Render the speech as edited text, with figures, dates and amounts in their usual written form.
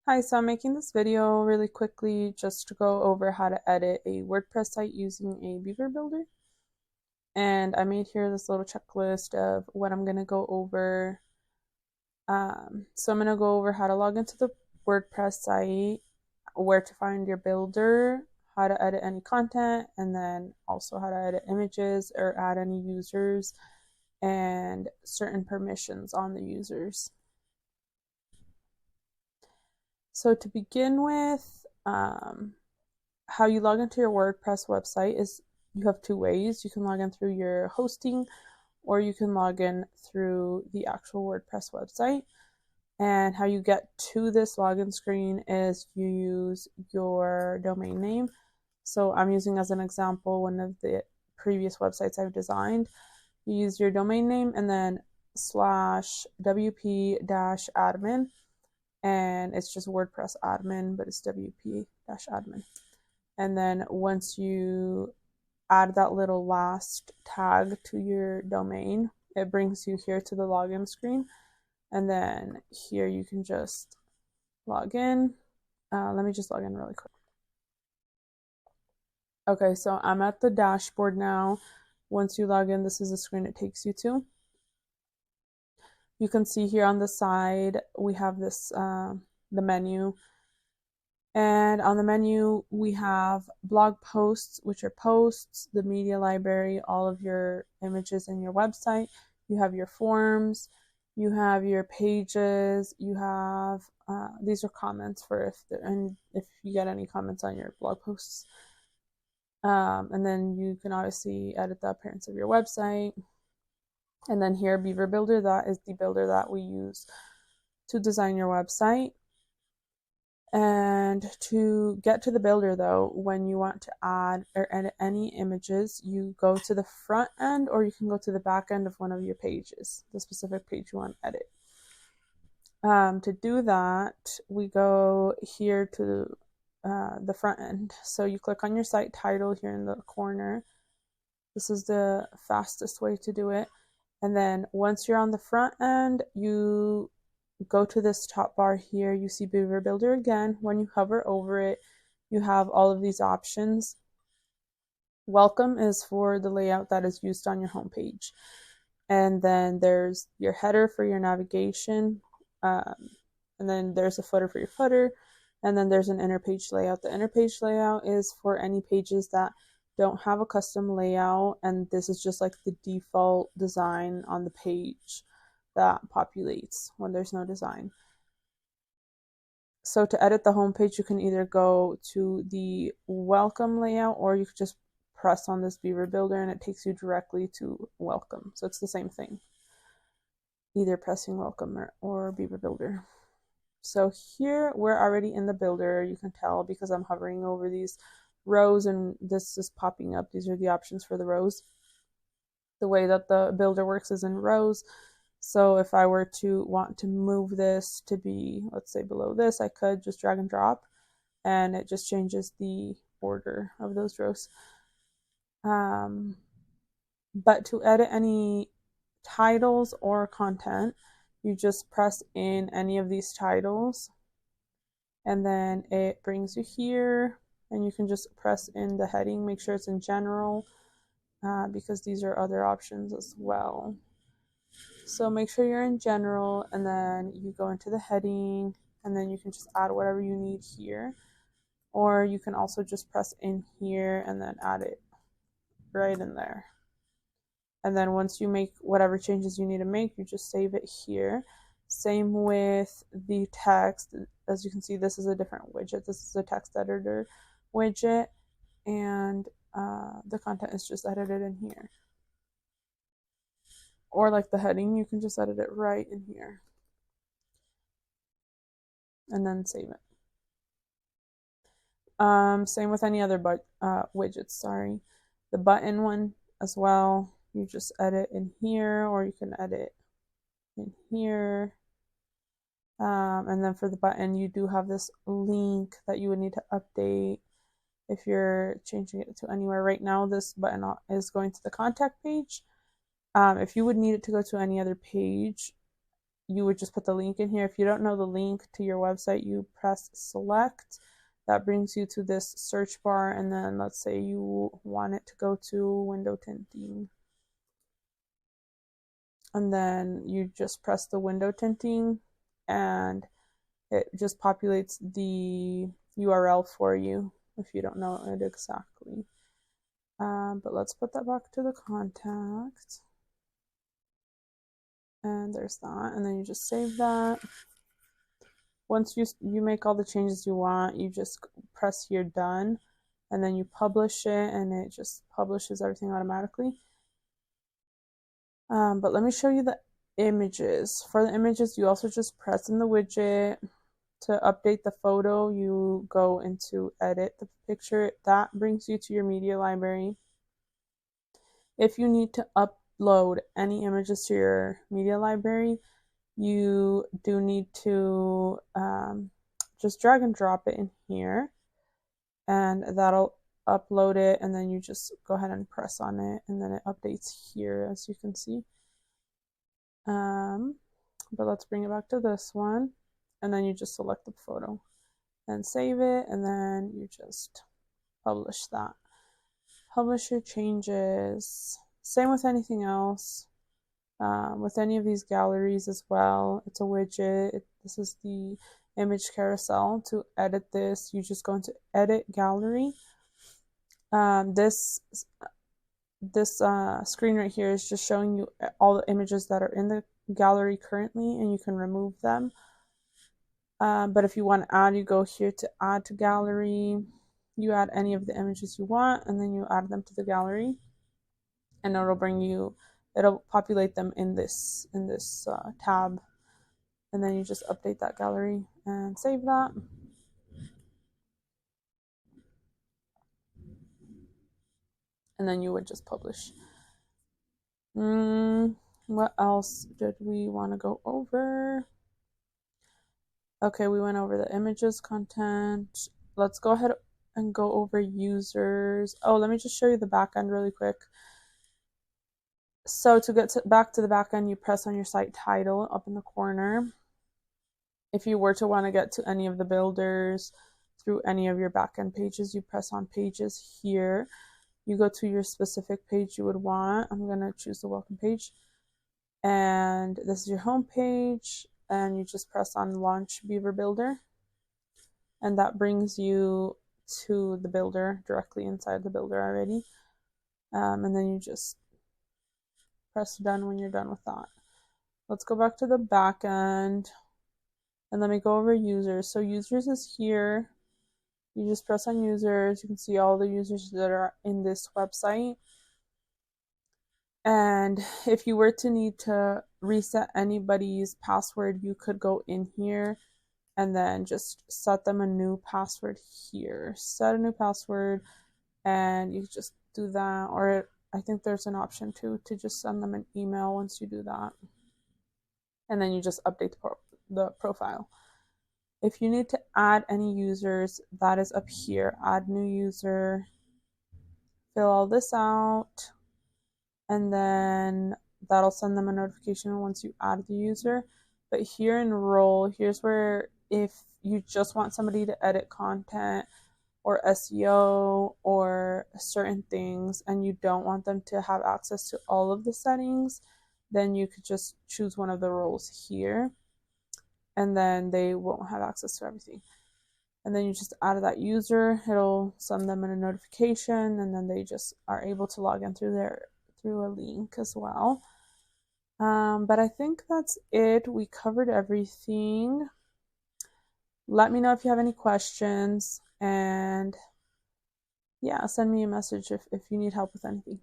Hi, so I'm making this video really quickly just to go over how to edit a WordPress site using a Beaver Builder. And I made here this little checklist of what I'm going to go over. So I'm going to go over how to log into the WordPress site, where to find your builder, how to edit any content, and then also how to edit images or add any users and certain permissions on the users. So to begin with, how you log into your WordPress website is you have two ways. You can log in through your hosting or you can log in through the actual WordPress website. And how you get to this login screen is you use your domain name. So I'm using as an example one of the previous websites I've designed. You use your domain name and then slash wp-admin, and it's just WordPress admin, but it's wp-admin. And then once you add that little last tag to your domain, it brings you here to the login screen. And then here you can just log in. Let me just log in really quick. Okay, so I'm at the dashboard now. Once you log in, this is the screen it takes you to. You can see here on the side, we have this, the menu. And on the menu, we have blog posts, which are posts, the media library, all of your images in your website. You have your forms, you have your pages, you have, these are comments for if you get any comments on your blog posts. And then you can obviously edit the appearance of your website. And then here, Beaver Builder, that is the builder that we use to design your website. And to get to the builder though, when you want to add or edit any images, you go to the front end or you can go to the back end of one of your pages, the specific page you want to edit. To do that, we go here to the front end. So you click on your site title here in the corner. This is the fastest way to do it. And then once you're on the front end, you go to this top bar here. You see Beaver Builder again. When you hover over it, you have all of these options. Welcome is for the layout that is used on your homepage. And then there's your header for your navigation. And then there's a footer for your footer. And then there's an inner page layout. The inner page layout is for any pages that don't have a custom layout. And this is just like the default design on the page that populates when there's no design. So to edit the homepage, you can either go to the welcome layout or you could just press on this Beaver Builder and it takes you directly to welcome. So it's the same thing, either pressing welcome or Beaver Builder. So here we're already in the builder. You can tell because I'm hovering over these rows and this is popping up. These are the options for the rows. The way that the builder works is in rows. So if I were to want to move this to be, let's say below this, I could just drag and drop and it just changes the order of those rows. But to edit any titles or content, you just press in any of these titles and then it brings you here and you can just press in the heading. Make sure it's in general because these are other options as well. So make sure you're in general and then you go into the heading and then you can just add whatever you need here. Or you can also just press in here and then add it right in there. And then once you make whatever changes you need to make, you just save it here. Same with the text. As you can see, this is a different widget. This is a text editor widget and the content is just edited in here. Or like the heading, you can just edit it right in here and then save it. Same with any other widgets, sorry. The button one as well, you just edit in here or you can edit in here. And then for the button, you do have this link that you would need to update if you're changing it to anywhere. Right now, this button is going to the contact page. If you would need it to go to any other page, you would just put the link in here. If you don't know the link to your website, you press select. That brings you to this search bar, and then let's say you want it to go to window tinting. And then you just press the window tinting, and it just populates the URL for you if you don't know it exactly. But let's put that back to the contact. And there's that. And then you just save that. Once you make all the changes you want, you just press here done, and then you publish it, and it just publishes everything automatically. But let me show you the images. For the images, you also just press in the widget. To update the photo, you go into edit the picture. That brings you to your media library. If you need to upload any images to your media library, you do need to just drag and drop it in here, and that'll upload it, and then you just go ahead and press on it, and then it updates here, as you can see. But let's bring it back to this one, and then you just select the photo and save it, and then you just publish that. Publish your changes. Same with anything else. With any of these galleries as well, it's a widget. This is the image carousel. To edit this, you just go into edit gallery. This screen right here is just showing you all the images that are in the gallery currently, and you can remove them. But if you want to add, you go here to add to gallery. You add any of the images you want, and then you add them to the gallery, and it'll populate them in this tab, and then you just update that gallery and save that. And then you would just publish. What else did we want to go over? Okay, we went over the images, content. Let's go ahead and go over users. Oh, let me just show you the back end really quick. So to get back to the back end, you press on your site title up in the corner. If you were to want to get to any of the builders through any of your backend pages, you press on pages here. You go to your specific page you would want. I'm going to choose the welcome page. And this is your home page. And you just press on launch Beaver Builder. And that brings you to the builder, directly inside the builder already. And then you just press done when you're done with that. Let's go back to the back end. And let me go over users. So users is here. You just press on users. You can see all the users that are in this website. And if you were to need to reset anybody's password, you could go in here and then just set them a new password here. Set a new password, and you just do that. Or I think there's an option too to just send them an email once you do that. And then you just update the profile. If you need to add any users, that is up here. Add new user. Fill all this out. And then that'll send them a notification once you add the user. But here in role, here's where if you just want somebody to edit content or SEO or certain things, and you don't want them to have access to all of the settings, then you could just choose one of the roles here, and then they won't have access to everything. And then you just add that user, it'll send them a notification, and then they just are able to log in through a link as well. But I think that's it. We covered everything. Let me know if you have any questions, and yeah, send me a message if you need help with anything.